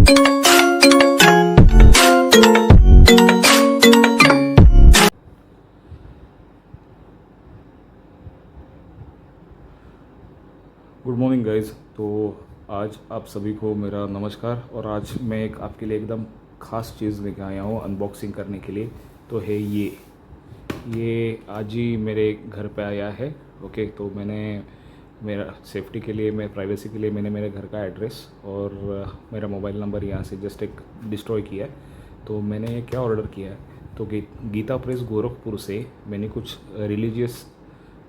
Good morning guys. तो आज आप सभी को मेरा नमस्कार। और आज मैं एक आपके लिए एकदम ख़ास चीज़ लेके आया हूँ अनबॉक्सिंग करने के लिए। तो है ये आज ही मेरे घर पे आया है। ओके, तो मैंने मेरा सेफ्टी के लिए, मैं प्राइवेसी के लिए मैंने मेरे घर का एड्रेस और मेरा मोबाइल नंबर यहाँ से जस्ट एक डिस्ट्रॉय किया है। तो मैंने क्या ऑर्डर किया है, तो गीता प्रेस गोरखपुर से मैंने कुछ रिलीजियस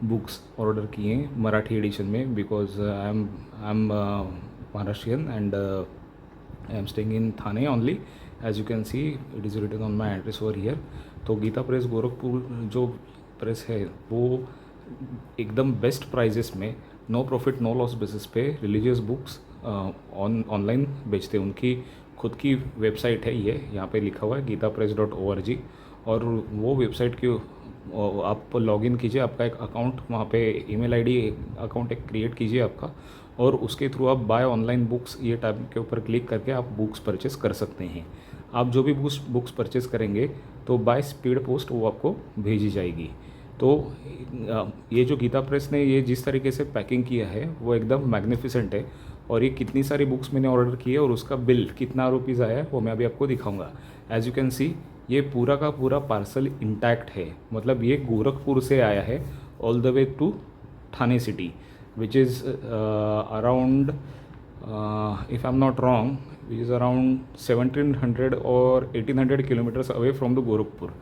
बुक्स ऑर्डर किए हैं मराठी एडिशन में, because I am Maharashtrian and I am staying in Thane only. As you can see it is written on my address over here. तो गीता प्रेस गोरखपुर जो प्रेस है वो एकदम बेस्ट प्राइजेस में no profit no loss basis पे religious books online बेचते हैं। उनकी खुद की वेबसाइट है, ये यहाँ पे लिखा हुआ है gitapress.org। और वो वेबसाइट की आप लॉगिन कीजिए, आपका एक अकाउंट वहाँ पे ईमेल आईडी अकाउंट एक क्रिएट कीजिए आपका, और उसके थ्रू आप बाय ऑनलाइन बुक्स ये टैब के ऊपर क्लिक करके आप बुक्स परचेस कर सकते हैं। आप जो भी बुक्स परचेस करेंगे तो बाय स्पीड पोस्ट वो आपको भेजी जाएगी। तो ये जो गीता प्रेस ने ये जिस तरीके से पैकिंग किया है वो एकदम मैग्निफिसेंट है। और ये कितनी सारी बुक्स मैंने ऑर्डर की है और उसका बिल कितना रुपीज़ आया है वो मैं अभी आपको दिखाऊंगा। एज यू कैन सी ये पूरा का पूरा पार्सल इंटैक्ट है, मतलब ये गोरखपुर से आया है all the way to Thane city, which is around if I am not wrong which is around 1700 और 1800 kilometres away from the Gorakhpur.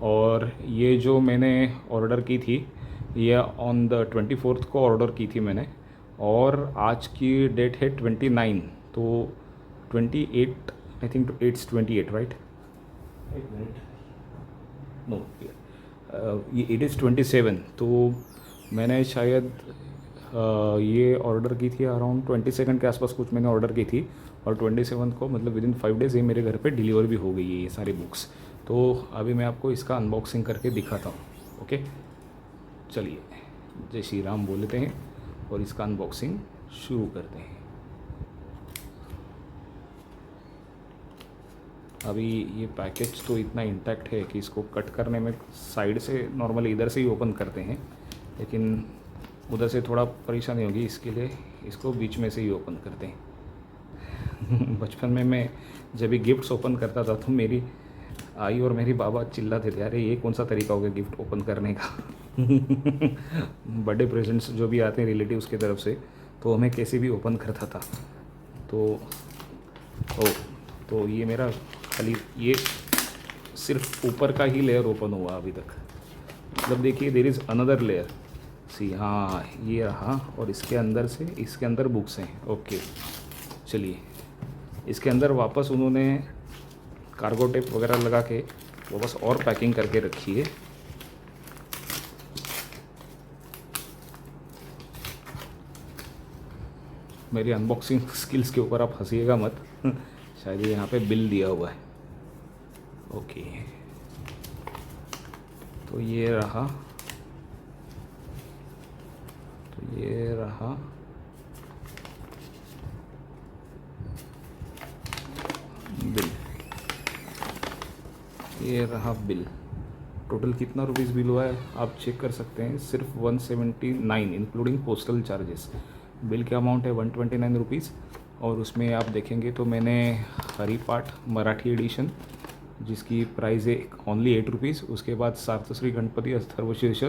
और ये जो मैंने ऑर्डर की थी ये ऑन द 24 को ऑर्डर की थी मैंने, और आज की डेट है 29। तो 28 आई थिंक इट्स 28 राइट, एक मिनट, नो ये इट इज़ 27। तो मैंने शायद ये ऑर्डर की थी अराउंड 22 के आसपास कुछ मैंने ऑर्डर की थी, और 27 को मतलब विद इन 5 डेज़ ये मेरे घर पे डिलीवर भी हो गई है ये सारी बुक्स। तो अभी मैं आपको इसका अनबॉक्सिंग करके दिखाता हूँ। ओके, चलिए जय श्री राम बोलते हैं और इसका अनबॉक्सिंग शुरू करते हैं। अभी ये पैकेज तो इतना इंटैक्ट है कि इसको कट करने में साइड से नॉर्मली इधर से ही ओपन करते हैं, लेकिन उधर से थोड़ा परेशानी होगी, इसके लिए इसको बीच में से ही ओपन करते हैं। बचपन में मैं जब भी गिफ्ट्स ओपन करता था तो मेरी आई और मेरी बाबा चिल्लाते थे, अरे ये कौन सा तरीका हो गया गिफ्ट ओपन करने का। बर्थडे प्रेजेंट्स जो भी आते हैं रिलेटिव्स की तरफ से, तो हमें कैसे भी ओपन करता था। तो ये मेरा खाली ये सिर्फ ऊपर का ही लेयर ओपन हुआ अभी तक, मतलब देखिए देयर इज़ अनदर लेयर सी। हाँ ये रहा, और इसके अंदर से इसके अंदर बुक्स हैं। ओके चलिए, इसके अंदर वापस उन्होंने कार्गो टेप वगैरह लगा के वापस और पैकिंग करके रखी है। मेरी अनबॉक्सिंग स्किल्स के ऊपर आप हंसीएगा मत। शायद ये यहाँ पे बिल दिया हुआ है। ओके, तो ये रहा बिल, ये रहा बिल। टोटल कितना रुपीस बिल हुआ है आप चेक कर सकते हैं, सिर्फ 179 इंक्लूडिंग पोस्टल चार्जेस। बिल का अमाउंट है 129 रुपीज़। और उसमें आप देखेंगे तो मैंने हरिपाठ मराठी एडिशन जिसकी प्राइस है ओनली 8 रुपीज़, उसके बाद सार्थश्री गणपति अथर्वशीर्ष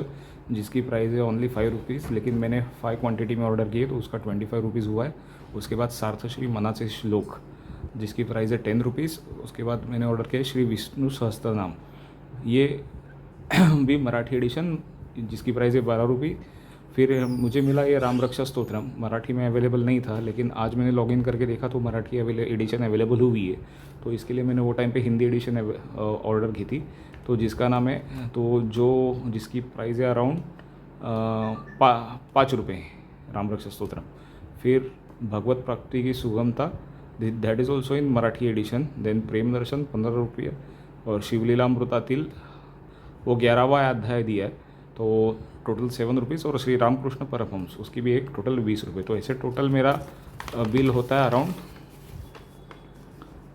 जिसकी प्राइस है ओनली 5 रुपीज़, लेकिन मैंने 5 क्वांटिटी में ऑर्डर किए तो उसका 25 रुपीज़ हुआ है। उसके बाद सार्थश्री मनाचे श्लोक जिसकी प्राइस है 10 रुपीज़। उसके बाद मैंने ऑर्डर किया श्री विष्णु सहस्त्रनाम, ये भी मराठी एडिशन जिसकी प्राइस है 12 रुपये। फिर मुझे मिला ये राम रक्षा स्तोत्रम, मराठी में अवेलेबल नहीं था, लेकिन आज मैंने लॉगिन करके देखा तो मराठी एडिशन अवेलेबल हुई है। तो इसके लिए मैंने वो टाइम पे हिंदी एडिशन ऑर्डर की थी, तो जिसका नाम है जिसकी प्राइस है अराउंड 5 रुपये राम रक्षा स्तोत्रम। फिर भगवत प्राप्ति की सुगमता that is also in Marathi edition. Then Prem Darshan 15 रुपये, और शिवलीलामृतातील वो 11वां अध्याय दिया है तो टोटल 7 रुपीज़, और श्री रामकृष्ण परमहंस उसकी भी एक टोटल 20 रुपये। तो ऐसे टोटल मेरा बिल होता है अराउंड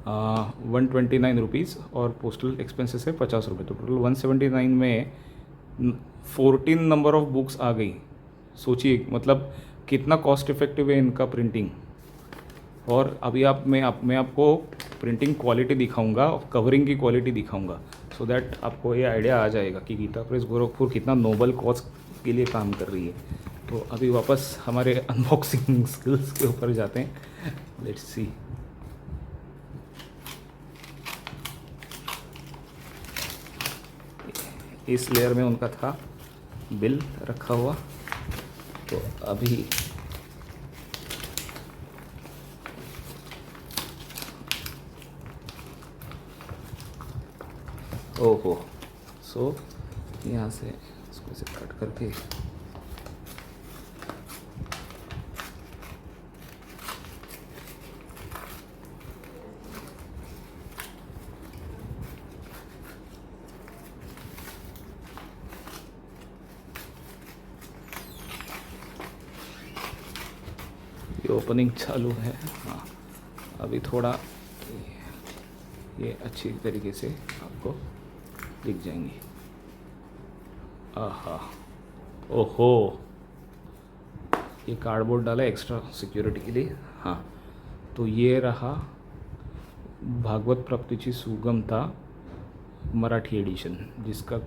₹129 और पोस्टल एक्सपेंसेस है ₹50, तो टोटल 179 में 14 नंबर ऑफ बुक्स आ गई। सोचिए मतलब कितना कॉस्ट इफेक्टिव है इनका प्रिंटिंग। और अभी मैं आपको प्रिंटिंग क्वालिटी दिखाऊंगा और कवरिंग की क्वालिटी दिखाऊंगा, सो दैट आपको ये आइडिया आ जाएगा कि गीता प्रेस गोरखपुर कितना नोबल कॉज के लिए काम कर रही है। तो अभी वापस हमारे अनबॉक्सिंग स्किल्स के ऊपर जाते हैं। Let's see. इस लेयर में उनका था बिल रखा हुआ, तो अभी ओहो, सो यहाँ से इसको ऐसे कट करके ये ओपनिंग चालू है। हाँ, अभी थोड़ा ये अच्छी तरीके से आपको दिख जाएंगी। आहा, ओहो, ये कार्डबोर्ड डाला एक्स्ट्रा सिक्योरिटी के लिए। हाँ, तो ये रहा भागवत प्राप्तीची सुगमता मराठी एडिशन, जिसका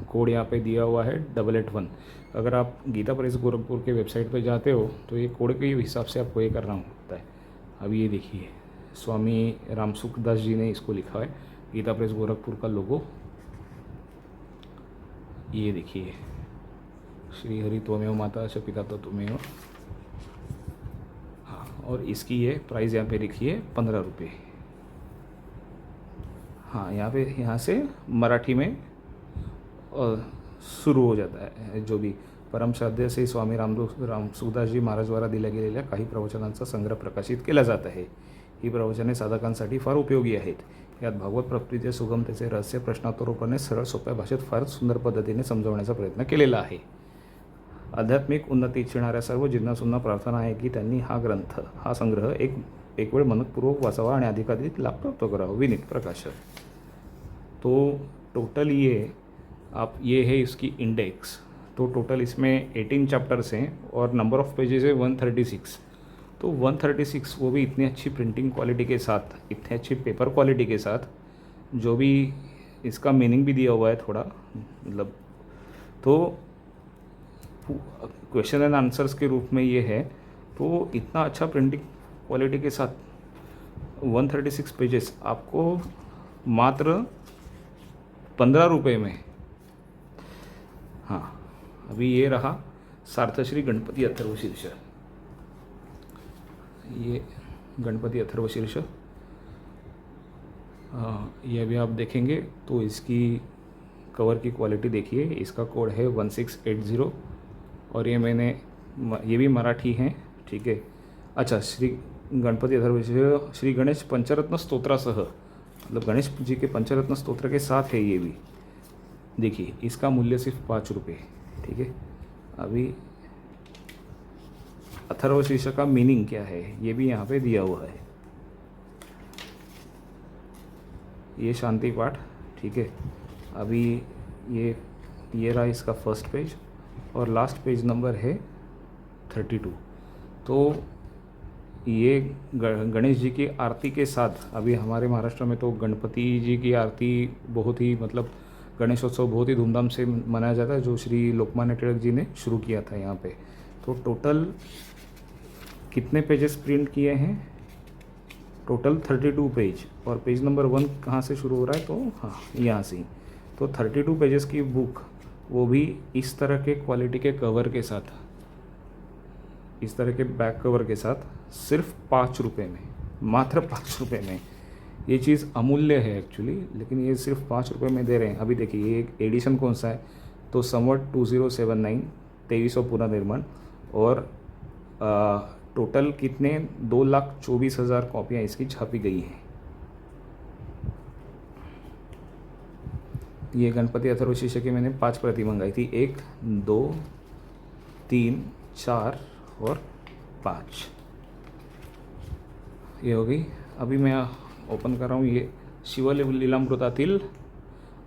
कोड यहाँ पे दिया हुआ है 881। अगर आप गीता प्रेस गोरखपुर के वेबसाइट पे जाते हो तो ये कोड के हिसाब से आपको ये करना होता है। अब ये देखिए, स्वामी रामसुखदास जी ने इसको लिखा है, गीता प्रेस गोरखपुर का लोगो। ये देखिए, श्री हरि त्वमेव माता च पिता तो त्वमेव। हाँ, और इसकी ये प्राइस यहाँ पे लिखी है ₹15। हाँ, यहाँ से मराठी में सुरू हो जाता है। जो भी परम श्रद्धेय से स्वामी रामसुखदासजी महाराज द्वारा दिल्या गेलेल्या काही प्रवचनांचा संग्रह प्रकाशित केला जात आहे। ही प्रवचने साधकांसाठी फार उपयोगी आहेत। यात भागवत प्राप्तीचे सुगमतेचे रहस्य प्रश्नोत्तरोपणे सरळ सोप्या भाषेत फार सुंदर पद्धतीने समजवण्याचा प्रयत्न केलेला आहे। आध्यात्मिक उन्नती इच्छिणाऱ्या सर्व जिज्ञासूंना प्रार्थना आहे की त्यांनी हा संग्रह एक वेळ मनपूर्वक वाचावा आणि अधिकाधिक लाभ प्राप्त करावा। विनीत प्रकाशन। तो टोटल ये है इसकी इंडेक्स। तो टोटल इसमें 18 चैप्टर्स हैं और नंबर ऑफ़ पेजेस है 136। तो 136 वो भी इतनी अच्छी प्रिंटिंग क्वालिटी के साथ, इतनी अच्छी पेपर क्वालिटी के साथ, जो भी इसका मीनिंग भी दिया हुआ है थोड़ा, मतलब तो क्वेश्चन एंड आंसर्स के रूप में ये है। तो इतना अच्छा प्रिंटिंग क्वालिटी के साथ 136 पेजेस आपको मात्र ₹15 में। हाँ, अभी ये रहा सार्थश्री गणपति अथर्वशीर्ष। ये गणपति अथर्वशीर्ष, ये भी आप देखेंगे तो इसकी कवर की क्वालिटी देखिए। इसका कोड है 1680 और ये भी मराठी हैं, ठीक है। अच्छा, श्री गणपति अथर्वशीर्ष श्री गणेश पंचरत्न स्तोत्रासह, मतलब गणेश जी के पंचरत्न स्तोत्र के साथ है ये भी। देखिए, इसका मूल्य सिर्फ ₹5, ठीक है। अभी अथर्वशीर्ष का मीनिंग क्या है ये भी यहाँ पे दिया हुआ है। ये शांति पाठ, ठीक है। अभी ये रहा इसका फर्स्ट पेज और लास्ट पेज नंबर है 32। तो ये गणेश जी की आरती के साथ, अभी हमारे महाराष्ट्र में तो गणपति जी की आरती बहुत ही, मतलब गणेशोत्सव बहुत ही धूमधाम से मनाया जाता है, जो श्री लोकमान्य तिलक जी ने शुरू किया था यहाँ पे। तो टोटल कितने पेजेस प्रिंट किए हैं? Total 32 page. और पेज नंबर 1 कहाँ से शुरू हो रहा है? तो हाँ, यहाँ से ही। तो 32 पेजेस की बुक, वो भी इस तरह के क्वालिटी के कवर के साथ, इस तरह के बैक कवर के साथ, सिर्फ ₹5 में, मात्र ₹5 में। ये चीज़ अमूल्य है एक्चुअली, लेकिन ये सिर्फ ₹5 में दे रहे हैं। अभी देखिए, ये एक एडिशन कौन सा है? तो संवत 2079, 2300 पुनर्निर्माण। और टोटल कितने 2,24,000 कॉपियाँ इसकी छापी गई हैं। ये गणपति अथर्वशीर्ष की मैंने 5 प्रति मंगाई थी, 1, 2, 3, 4 और 5, ये हो गई। अभी मैं ओपन कर रहा हूँ। ये शिवलीलामृतातील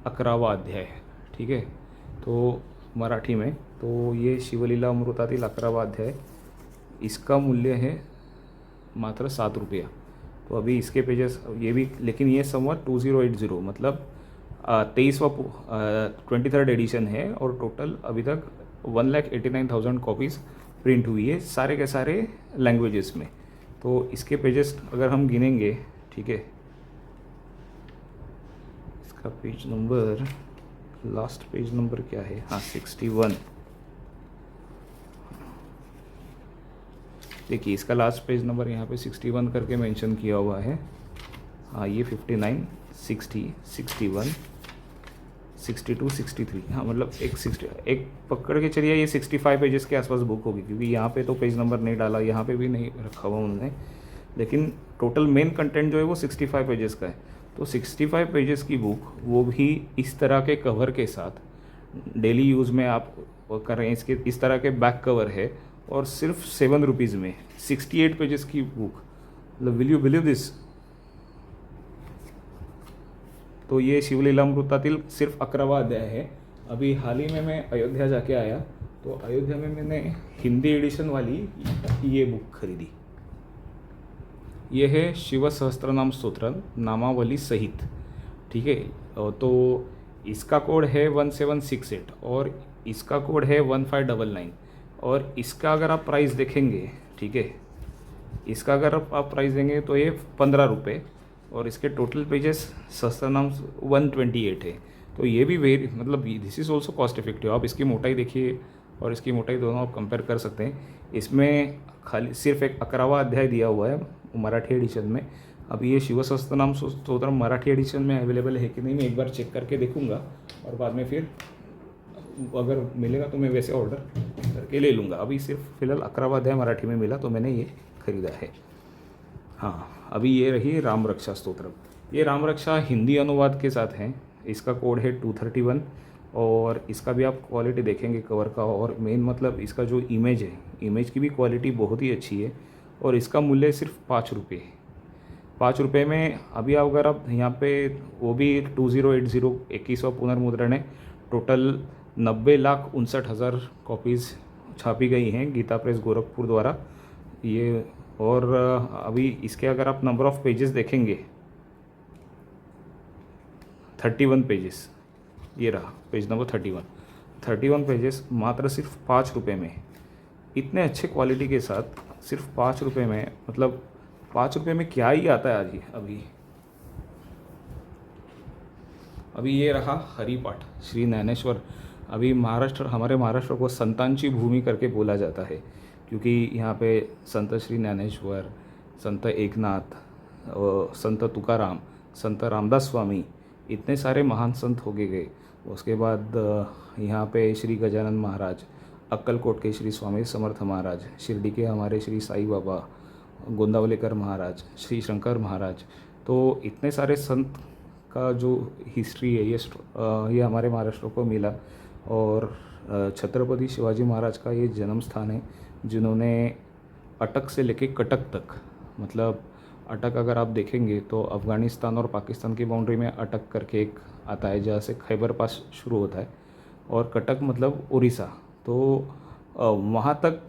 11वां अध्याय, ठीक है, तो मराठी में, तो ये शिवलीलामृतातील 11वां अध्याय, इसका मूल्य है मात्र 7 रुपया। तो अभी इसके पेजेस ये भी, लेकिन ये संवत 2080 मतलब 23वां 23rd एडिशन है, और टोटल अभी तक 1,89,000 कॉपीज़ प्रिंट हुई है, सारे के सारे लैंग्वेजेस में। तो इसके पेजेस अगर हम गिनेंगे, ठीक है, इसका page number, last page number क्या है, हाँ 61। देखिए इसका लास्ट पेज नंबर यहाँ पे 61 करके मेंशन किया हुआ है। हाँ ये 59, 60, 61, 62, 63, हाँ मतलब एक पकड़ के चलिए, ये 65 पेजेस के आसपास बुक होगी, क्योंकि यहाँ पे तो पेज नंबर नहीं डाला, यहाँ पे भी नहीं रखा हुआ उन्होंने, लेकिन टोटल मेन कंटेंट जो है वो 65 पेजेस का है। तो 65 पेजेस की बुक, वो भी इस तरह के कवर के साथ, डेली यूज़ में आप कर रहे हैं, इसके इस तरह के बैक कवर है, और सिर्फ 7 रुपीज़ में 68 पेजेस की बुक, मतलब विल यू बिलीव दिस। तो ये शिवलीलामृतातील सिर्फ 11वां अध्याय है। अभी हाल ही में मैं अयोध्या जाके आया, तो अयोध्या में मैंने हिंदी एडिशन वाली ये बुक खरीदी। ये है शिव सहस्त्रनाम स्तोत्र नामावली सहित, ठीक है। तो इसका कोड है 1768 और इसका कोड है 1599, और इसका अगर आप प्राइस देखेंगे, ठीक है, इसका अगर आप प्राइस देंगे तो ये 15 रुपये, और इसके टोटल पेजेस सहस्त्रनाम 128 है। तो ये भी वेरी, मतलब this is also cost effective. आप इसकी मोटाई देखिए और इसकी मोटाई दोनों आप कंपेयर कर सकते हैं। इसमें खाली सिर्फ एक 11वां अध्याय दिया हुआ है मराठी एडिशन में। अभी ये शिव सहस्त्रनाम स्तोत्र मराठी एडिशन में अवेलेबल है कि नहीं, मैं एक बार चेक करके देखूंगा, और बाद में फिर अगर मिलेगा तो मैं वैसे ऑर्डर करके ले लूँगा। अभी सिर्फ फिलहाल 11वां अध्याय मराठी में मिला तो मैंने ये खरीदा है। हाँ, अभी ये रही राम रक्षा स्तोत्र। ये राम रक्षा हिंदी अनुवाद के साथ है, इसका कोड है 231, और इसका भी आप क्वालिटी देखेंगे कवर का, और मेन मतलब इसका जो इमेज है, इमेज की भी क्वालिटी बहुत ही अच्छी है, और इसका मूल्य सिर्फ 5 रुपये। 5 रुपये में अभी अगर आप यहाँ पे, वो भी 2080 21वां पुनर्मुद्रण है, टोटल 90,59,000 कॉपीज़ छापी गई हैं गीता प्रेस गोरखपुर द्वारा ये। और अभी इसके अगर आप नंबर ऑफ़ पेजेस देखेंगे, 31 पेजेस, ये रहा पेज नंबर 31 पेजेस, मात्र सिर्फ 5 रुपये में, इतने अच्छे क्वालिटी के साथ सिर्फ 5 रुपये में। मतलब 5 रुपये में क्या ही आता है आज ही। अभी ये रहा हरिपाठ श्री ज्ञानेश्वर। अभी हमारे महाराष्ट्र को संतांची भूमि करके बोला जाता है, क्योंकि यहाँ पे संत श्री ज्ञानेश्वर, संत एकनाथ, संत तुकाराम, संत रामदास स्वामी, इतने सारे महान संत हो गए। उसके बाद यहाँ पे श्री गजानन महाराज, अक्कलकोट के श्री स्वामी समर्थ महाराज, शिरडी के हमारे श्री साई बाबा, गोंदावलेकर महाराज, श्री शंकर महाराज, तो इतने सारे संत का जो हिस्ट्री है ये हमारे महाराष्ट्र को मिला। और छत्रपति शिवाजी महाराज का ये जन्म स्थान है, जिन्होंने अटक से लेके कटक तक, मतलब अटक अगर आप देखेंगे तो अफ़गानिस्तान और पाकिस्तान की बाउंड्री में अटक करके एक आता है, जहाँ से खैबर पास शुरू होता है, और कटक मतलब उड़ीसा। तो वहाँ तक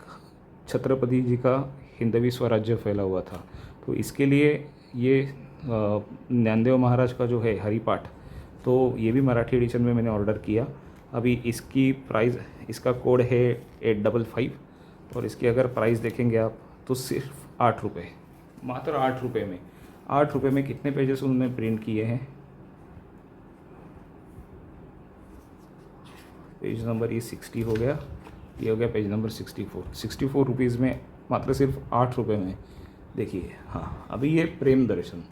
छत्रपति जी का हिंदवी स्वराज्य फैला हुआ था। तो इसके लिए ये ज्ञानदेव महाराज का जो है हरिपाठ, तो ये भी मराठी एडिशन में मैंने ऑर्डर किया। अभी इसकी प्राइस, इसका कोड है 855, और इसकी अगर प्राइस देखेंगे आप तो सिर्फ 8 रुपये, मात्र 8 रुपये में। 8 रुपये में कितने पेजेस उन्होंने प्रिंट किए हैं। पेज नंबर ये 60 हो गया, ये हो गया पेज नंबर 64 रुपीज़ में, मात्र सिर्फ 8 रुपये में। देखिए, हाँ अभी ये प्रेम दर्शन,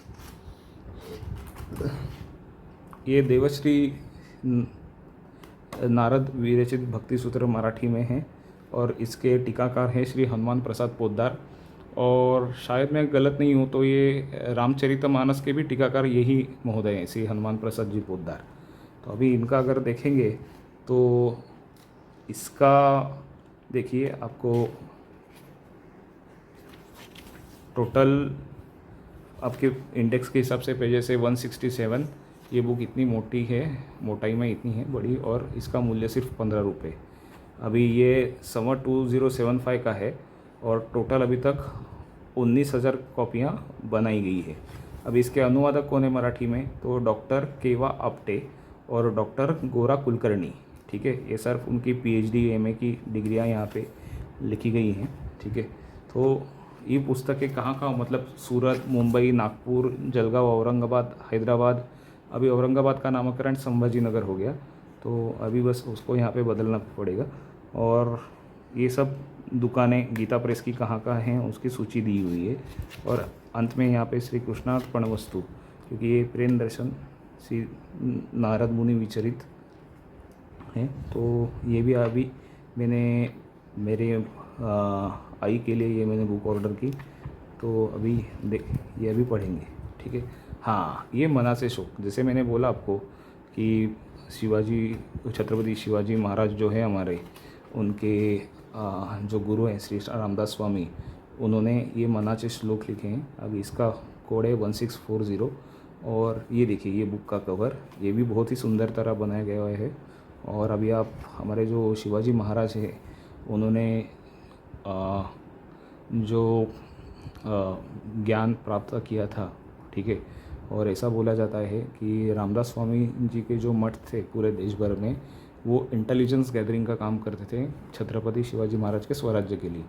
ये देवश्री नारद विरचित भक्ति सूत्र मराठी में है, और इसके टीकाकार हैं श्री हनुमान प्रसाद पोद्दार, और शायद मैं गलत नहीं हूँ तो ये रामचरितमानस के भी टीकाकार यही महोदय हैं, श्री हनुमान प्रसाद जी पोद्दार। तो अभी इनका अगर देखेंगे तो इसका देखिए आपको टोटल आपके इंडेक्स के हिसाब से पेजेस है 167। ये बुक इतनी मोटी है, मोटाई में इतनी है बड़ी, और इसका मूल्य सिर्फ 15 रुपये। अभी ये समर 2075 का है और टोटल अभी तक 19,000 कॉपियाँ बनाई गई है। अभी इसके अनुवादक कौन है मराठी में, तो डॉक्टर केवा आपटे और डॉक्टर गोरा कुलकर्णी। ठीक है, ये सिर्फ उनकी PhD MA की डिग्रियाँ यहाँ पे लिखी गई हैं। ठीक है, तो ये पुस्तकें कहाँ मतलब सूरत, मुंबई, नागपुर, जलगांव, औरंगाबाद, हैदराबाद। अभी औरंगाबाद का नामकरण संभाजी नगर हो गया, तो अभी बस उसको यहाँ पे बदलना पड़ेगा। और ये सब दुकानें गीता प्रेस की कहाँ हैं उसकी सूची दी हुई है। और अंत में यहाँ पे श्री कृष्णार्पण वस्तु, क्योंकि ये प्रेम दर्शन श्री नारद मुनि विचरित हैं, तो ये भी अभी मैंने मेरे आई के लिए ये मैंने बुक ऑर्डर की, तो अभी ये अभी पढ़ेंगे। ठीक है, हाँ, ये मना से शोक, जैसे मैंने बोला आपको कि शिवाजी, छत्रपति शिवाजी महाराज जो है हमारे, उनके जो गुरु हैं श्री रामदास स्वामी, उन्होंने ये मनाचे श्लोक लिखे हैं। अभी इसका कोड है 1640। और ये देखिए, ये बुक का कवर, ये भी बहुत ही सुंदर तरह बनाया गया है। और अभी आप हमारे जो शिवाजी महाराज हैं, उन्होंने जो ज्ञान प्राप्त किया था, ठीक है, और ऐसा बोला जाता है कि रामदास स्वामी जी के जो मठ थे पूरे देश भर में, वो इंटेलिजेंस गैदरिंग का काम करते थे छत्रपति शिवाजी महाराज के स्वराज्य के लिए,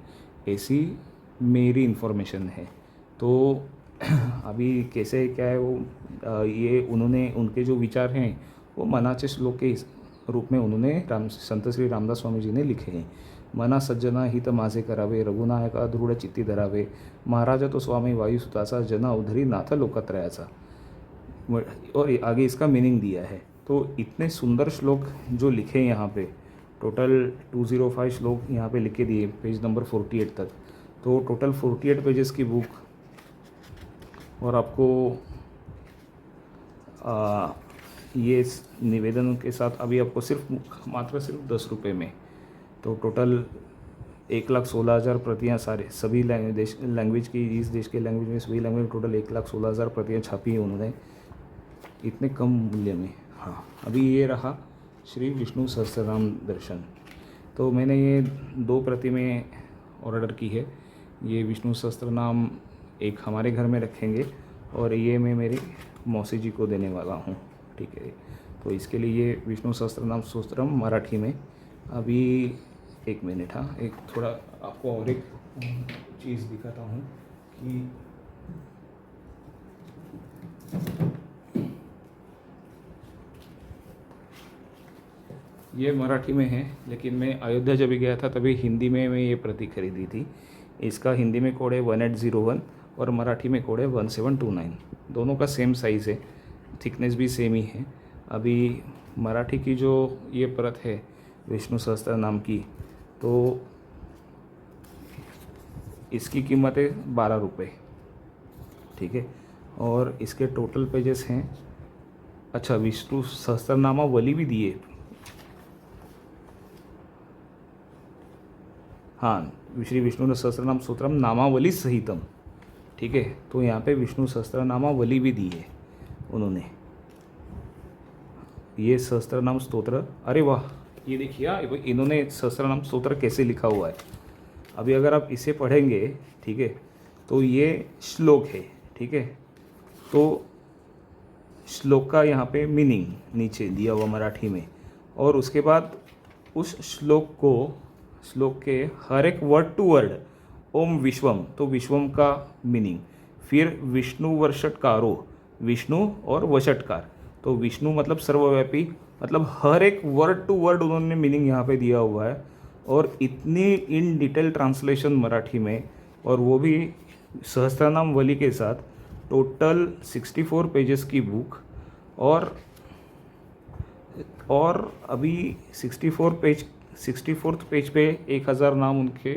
ऐसी मेरी इन्फॉर्मेशन है। तो अभी कैसे क्या है वो ये उन्होंने उनके जो विचार हैं वो मनाचे श्लोक के रूप में उन्होंने संत श्री रामदास स्वामी जी ने लिखे हैं। मना सज्जना हित माझे करावे, रघुनायका दृढ चित्ती धरावे, महाराजा तो स्वामी वायुसुताचा, जना उधरी नाथ लोकत्रयाचा। और आगे इसका मीनिंग दिया है। तो इतने सुंदर श्लोक जो लिखे हैं यहाँ पे, टोटल 205 श्लोक यहाँ पे लिखे दिए, पेज नंबर 48 तक। तो टोटल 48 पेजेस की बुक, और आपको ये निवेदन के साथ अभी आपको मात्र सिर्फ 10 रुपये में, तो टोटल 1,16,000 प्रतियाँ सभी लैंग्वेज की, इस देश के लैंग्वेज में सभी लैंग्वेज में टोटल 1,16,000 प्रतियाँ छापी हैं उन्होंने इतने कम मूल्य में। हाँ, अभी ये रहा श्री विष्णु सहस्त्रनाम दर्शन। तो मैंने ये 2 प्रति में ऑर्डर की है। ये विष्णु सहस्त्रनाम एक हमारे घर में रखेंगे और ये मैं मेरी मौसी जी को देने वाला हूँ। ठीक है, तो इसके लिए ये विष्णु सहस्त्रनाम स्तोत्रम मराठी में। अभी 1 मिनट, हाँ, एक थोड़ा आपको और एक चीज़ दिखाता हूँ कि ये मराठी में है, लेकिन मैं अयोध्या जब भी गया था तभी हिंदी में मैं ये प्रति खरीदी थी। इसका हिंदी में कोड है 1801 और मराठी में कोड है 1729। दोनों का सेम साइज़ है, थिकनेस भी सेम ही है। अभी मराठी की जो ये प्रत है विष्णु सहस्त्र नाम की, तो इसकी कीमत है 12 रुपये। ठीक है, और इसके टोटल पेजेस हैं, अच्छा, विष्णु सहस्त्रनामावली भी दिए, हाँ, श्री विष्णु सहस्त्रनाम स्तोत्रम नामावली सहितम। ठीक है, तो यहाँ पे विष्णु सहस्त्रनामावली भी दी है उन्होंने, ये सहस्त्रनाम स्तोत्र। अरे वाह, ये देखिए इन्होंने सहस्त्रनाम स्तोत्र कैसे लिखा हुआ है। अभी अगर आप इसे पढ़ेंगे, ठीक है, तो ये श्लोक है। ठीक है, तो श्लोक का यहाँ पे मीनिंग नीचे दिया हुआ मराठी में, और उसके बाद उस श्लोक के हर एक वर्ड टू वर्ड ओम विश्वम, तो विश्वम का मीनिंग, फिर विष्णु वर्षटकारो, विष्णु और वषटकार, तो विष्णु मतलब सर्वव्यापी, मतलब हर एक वर्ड टू वर्ड उन्होंने मीनिंग यहाँ पे दिया हुआ है। और इतनी इन डिटेल ट्रांसलेशन मराठी में, और वो भी सहस्त्रनाम वली के साथ। टोटल 64 पेजेस की बुक, और अभी 64th पेज पे 1000 नाम उनके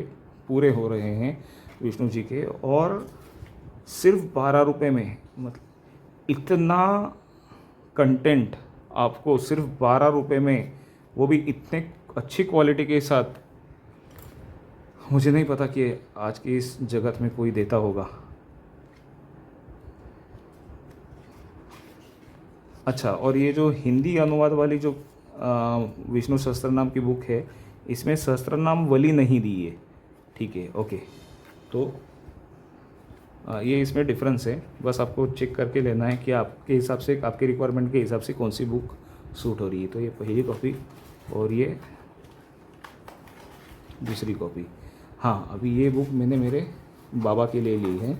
पूरे हो रहे हैं विष्णु जी के, और सिर्फ 12 रुपये में, मतलब इतना कंटेंट आपको सिर्फ 12 रुपये में, वो भी इतने अच्छी क्वालिटी के साथ, मुझे नहीं पता कि आज की इस जगत में कोई देता होगा। अच्छा, और ये जो हिंदी अनुवाद वाली जो विष्णु सहस्त्रनाम की बुक है, इसमें सहस्त्रनाम वली नहीं दी है। ठीक है, ओके। तो ये इसमें डिफरेंस है, बस आपको चेक करके लेना है कि आपके हिसाब से, आपके रिक्वायरमेंट के हिसाब से कौन सी बुक सूट हो रही है। तो ये पहली कॉपी और ये दूसरी कॉपी। हाँ, अभी ये बुक मैंने मेरे बाबा के लिए ली है,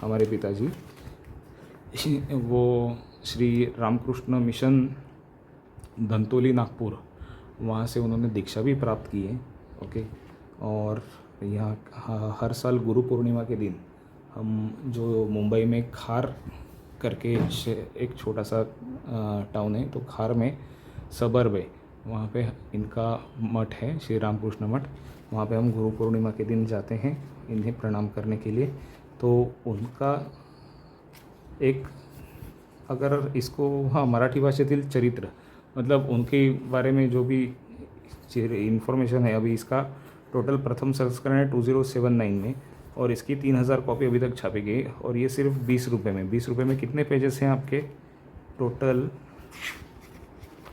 हमारे पिताजी, वो श्री रामकृष्ण मिशन धंतोली नागपुर, वहाँ से उन्होंने दीक्षा भी प्राप्त की है। ओके। और यहाँ हर साल गुरु पूर्णिमा के दिन हम, जो मुंबई में खार करके एक छोटा सा टाउन है, तो खार में सबर्ब है, वहाँ पे इनका मठ है, श्री रामकृष्ण मठ। वहाँ पे हम गुरु पूर्णिमा के दिन जाते हैं इन्हें प्रणाम करने के लिए। तो उनका एक, अगर इसको, हाँ, मराठी भाषेतील चरित्र, मतलब उनके बारे में जो भी इन्फॉर्मेशन है, अभी इसका टोटल प्रथम संस्करण है 2079 में, और इसकी 3000 कॉपी अभी तक छापी गई, और ये सिर्फ 20 रुपये में। 20 रुपये में कितने पेजेस हैं आपके टोटल?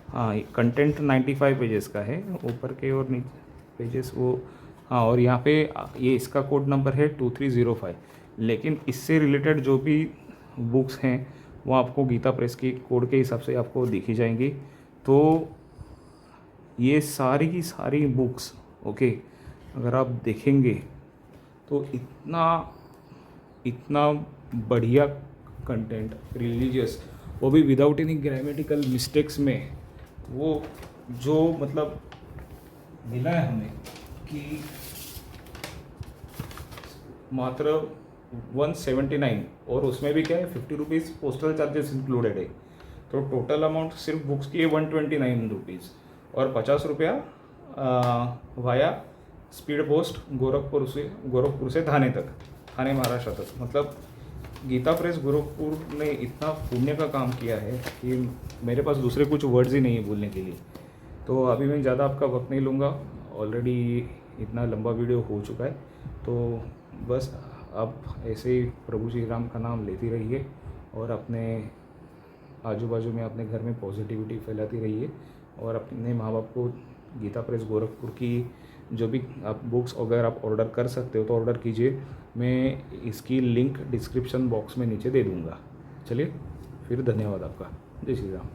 हाँ, कंटेंट 95 पेजेस का है, ऊपर के और नीचे पेजेस वो, हाँ। और यहाँ पे ये इसका कोड नंबर है 2305। लेकिन इससे रिलेटेड जो भी बुक्स हैं वो आपको गीता प्रेस की कोड के हिसाब से आपको दिखी जाएंगी। तो ये सारी की सारी बुक्स, ओके, अगर आप देखेंगे तो इतना बढ़िया कंटेंट, रिलीजियस, वो भी विदाउट एनी ग्रामेटिकल मिस्टेक्स में, वो जो मतलब मिला है हमें कि मात्र 179, और उसमें भी क्या है, 50 रुपीज़ पोस्टल चार्जेस इंक्लूडेड है। तो टोटल अमाउंट सिर्फ बुक्स की है 129 रुपीज़, और 50 रुपया वाया स्पीड पोस्ट गोरखपुर से थाने तक, थाने महाराष्ट्र तक। मतलब गीता प्रेस गोरखपुर ने इतना पुण्य का काम किया है कि मेरे पास दूसरे कुछ वर्ड्स ही नहीं है बोलने के लिए। तो अभी मैं ज़्यादा आपका वक्त नहीं लूँगा, ऑलरेडी इतना लंबा वीडियो हो चुका है। तो बस आप ऐसे ही प्रभु श्री राम का नाम लेती रहिए, और अपने आजू बाजू में, अपने घर में पॉजिटिविटी फैलाती रहिए, और अपने माँ बाप को गीता प्रेस गोरखपुर की जो भी आप बुक्स अगर आप ऑर्डर कर सकते हो तो ऑर्डर कीजिए। मैं इसकी लिंक डिस्क्रिप्शन बॉक्स में नीचे दे दूँगा। चलिए फिर, धन्यवाद आपका। जय श्री राम।